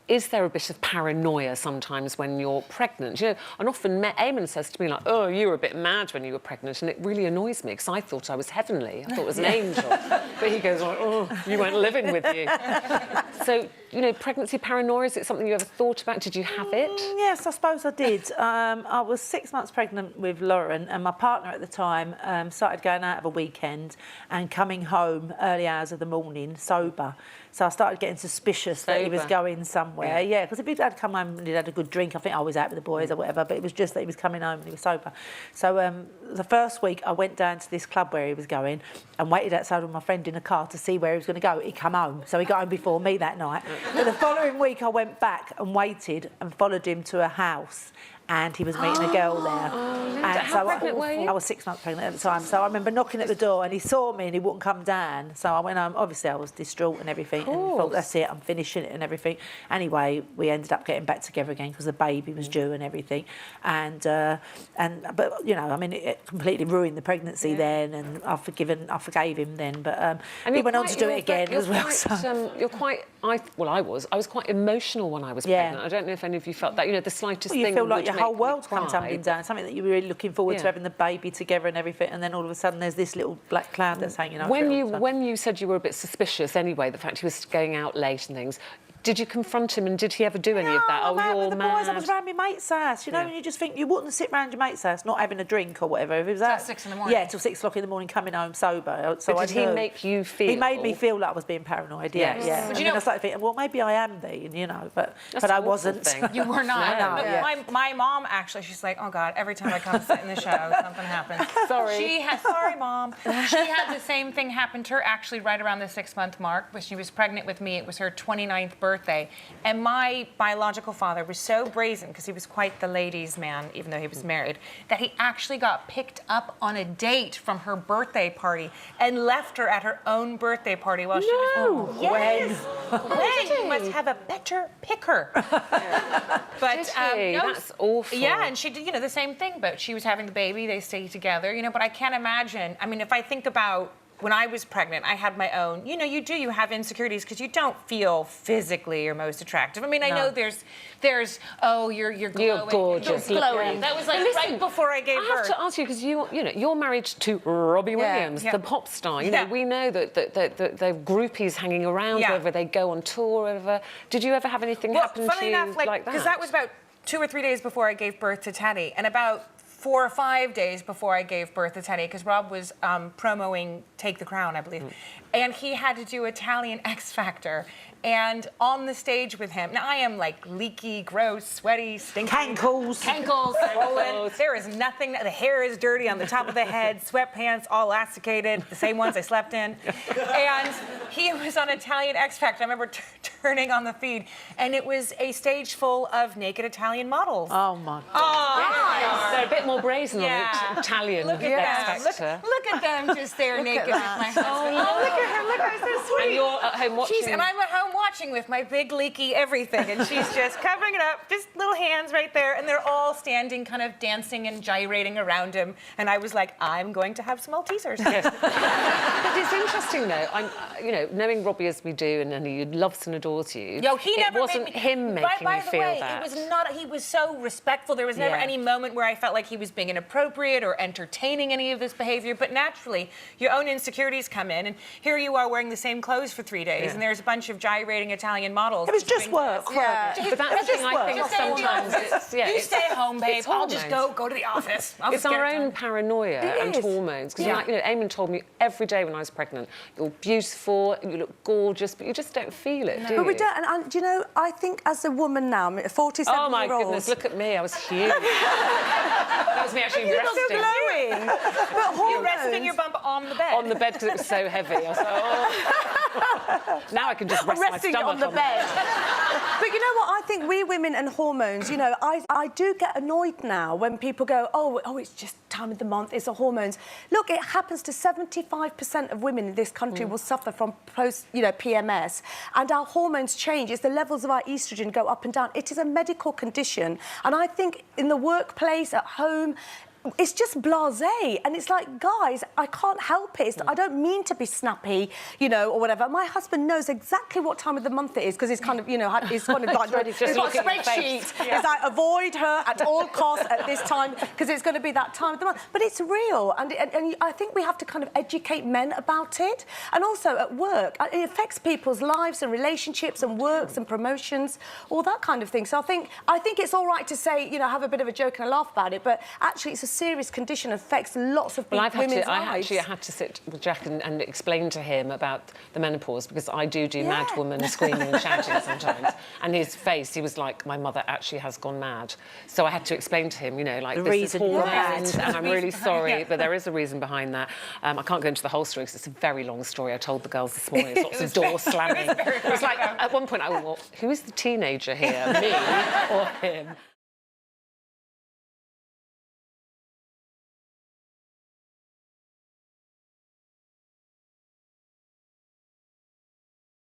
is there a bit of paranoia sometimes when you're pregnant? You know, and often Eamon says to me, like, oh, you were a bit mad when you were pregnant, and it really annoys me because I thought I was heavenly. I thought it was an angel. But he goes, like, oh, you weren't living with you. So, you know, pregnancy paranoia, is it something you ever thought about? Did you have it? Yes, I suppose I did. I was 6 months pregnant with Lauren, and my partner at the time started going out of a weekend and coming home early hours of the morning, sober. So I started getting suspicious that he was going somewhere. Yeah, because if he'd had come home and he'd had a good drink, I think I was out with the boys or whatever, but it was just that he was coming home and he was sober. So the first week I went down to this club where he was going and waited outside with my friend in a car to see where he was going to go. He'd come home, so he got home before me that night. But the following week I went back and waited and followed him to a house, and he was meeting a girl there. And how pregnant were you? I was 6 months pregnant at the time, so I remember knocking at the door and he saw me and he wouldn't come down. So I went home. Obviously, I was distraught and everything, and thought, that's it, I'm finishing it and everything. Anyway, we ended up getting back together again because the baby was due and everything. But you know, I mean, it completely ruined the pregnancy then, and I forgave him then. But and he went on to do it again as well. You're quite. I was quite emotional when I was pregnant. I don't know if any of you felt that. You know, the slightest thing. You feel like your whole world's come tumbling down. Something that you were really looking forward to, having the baby together and everything, and then all of a sudden there's this little black cloud that's hanging over. When you said you were a bit suspicious anyway, the fact he was going out late and things, did you confront him, and did he ever do any of that? Oh, you're mad. Boys, I was around my mate's house, you know, and you just think you wouldn't sit round your mate's house not having a drink or whatever. If it was at 6 in the morning. Yeah, till 6 o'clock in the morning, coming home sober. So but did he make you feel? He made me feel like I was being paranoid. Yeah, yeah. But you know, I started thinking, well, maybe I am being, you know, but I wasn't. You were not. No, my mom actually, she's like, oh God, every time I come sit in the show, something happens. Sorry. Sorry, Mom. She had the same thing happen to her actually right around the 6-month mark, when she was pregnant with me. It was her 29th birthday. And my biological father was so brazen, because he was quite the ladies' man, even though he was married, that he actually got picked up on a date from her birthday party and left her at her own birthday party while she was born. Yes. When? You must have a better picker. But that's awful. Yeah, and she did, you know, the same thing, but she was having the baby, they stayed together, you know, but I can't imagine, I mean, if I think about when I was pregnant, I had my own, you know, you have insecurities because you don't feel physically your most attractive. I mean, I know there's, oh, you're glowing. You're gorgeous. You're glowing. That was like right before I gave birth. I have to ask you, because you're married to Robbie Williams, the pop star. You know, we know that the groupies hanging around wherever they go on tour, whatever. Did you ever have anything happen to you like that? Because that was about 2 or 3 days before I gave birth to Teddy, and about 4 or 5 days before I gave birth to Teddy, because Rob was promoing Take the Crown, I believe. And he had to do Italian X Factor. And on the stage with him, now I am like leaky, gross, sweaty, stinky. Cankles. Swollen. There is nothing, the hair is dirty on the top of the head, sweatpants all elasticated, the same ones I slept in. And he was on Italian X Factor. I remember turning on the feed, and it was a stage full of naked Italian models. Oh my God. Oh, they're a bit more brazen on it. Italian look at X Factor. Look at them just there naked with my husband. Oh, look at her, look at her, so sweet. And you're at home watching. And I'm at home watching with my big leaky everything, and she's just covering it up, just little hands right there, and they're all standing kind of dancing and gyrating around him, and I was like, I'm going to have some Maltesers. But it's interesting though, you know, knowing Robbie as we do, and he loves and adores you. It wasn't him making me feel that. It was not. He was so respectful. There was never any moment where I felt like he was being inappropriate or entertaining any of this behavior. But naturally, your own insecurities come in, and here you are wearing the same clothes for 3 days, and there's a bunch of gyrating Italian models. It was just work. But that's the thing I think sometimes it's, you stay home, babe. I'll just go to the office. It's our own paranoia and hormones. Because like, you know, Eamon told me every day when I was pregnant, you're beautiful, you look gorgeous, but you just don't feel it, do you? But we don't. And do you know, I think as a woman now, 47-year-old. Oh my goodness, look at me, I was huge. That was me actually resting. You're glowing. But you're resting your bump on the bed. On the bed because it was so heavy. I was like, oh. Now I can just rest my stomach on the bed. But you know what? I think we women and hormones, you know, I do get annoyed now when people go, oh, it's just time of the month, it's the hormones. Look, it happens to 75% of women in this country will suffer from PMS, and our hormones change. It's the levels of our estrogen go up and down. It is a medical condition, and I think in the workplace, at home, it's just blasé, and it's like, guys, I can't help it. I don't mean to be snappy, you know, or whatever. My husband knows exactly what time of the month it is because he's kind of, you know, he's kind of like He's he's got a looking at your spreadsheet. face. It's like avoid her at all costs at this time because it's going to be that time of the month. But it's real, and I think we have to kind of educate men about it, and also at work, it affects people's lives and relationships and works and promotions, all that kind of thing. So I think it's all right to say, you know, have a bit of a joke and a laugh about it, but actually it's a serious condition, affects lots of women's lives. I actually had to sit with Jack and explain to him about the menopause because I do mad woman screaming and shouting sometimes. And his face, he was like, my mother actually has gone mad. So I had to explain to him, you know, like, this is hormones, and I'm really sorry, but there is a reason behind that. I can't go into the whole story because it's a very long story. I told the girls this morning, there's lots of door slamming. It was like, at one point, I went, well, who is the teenager here, me or him?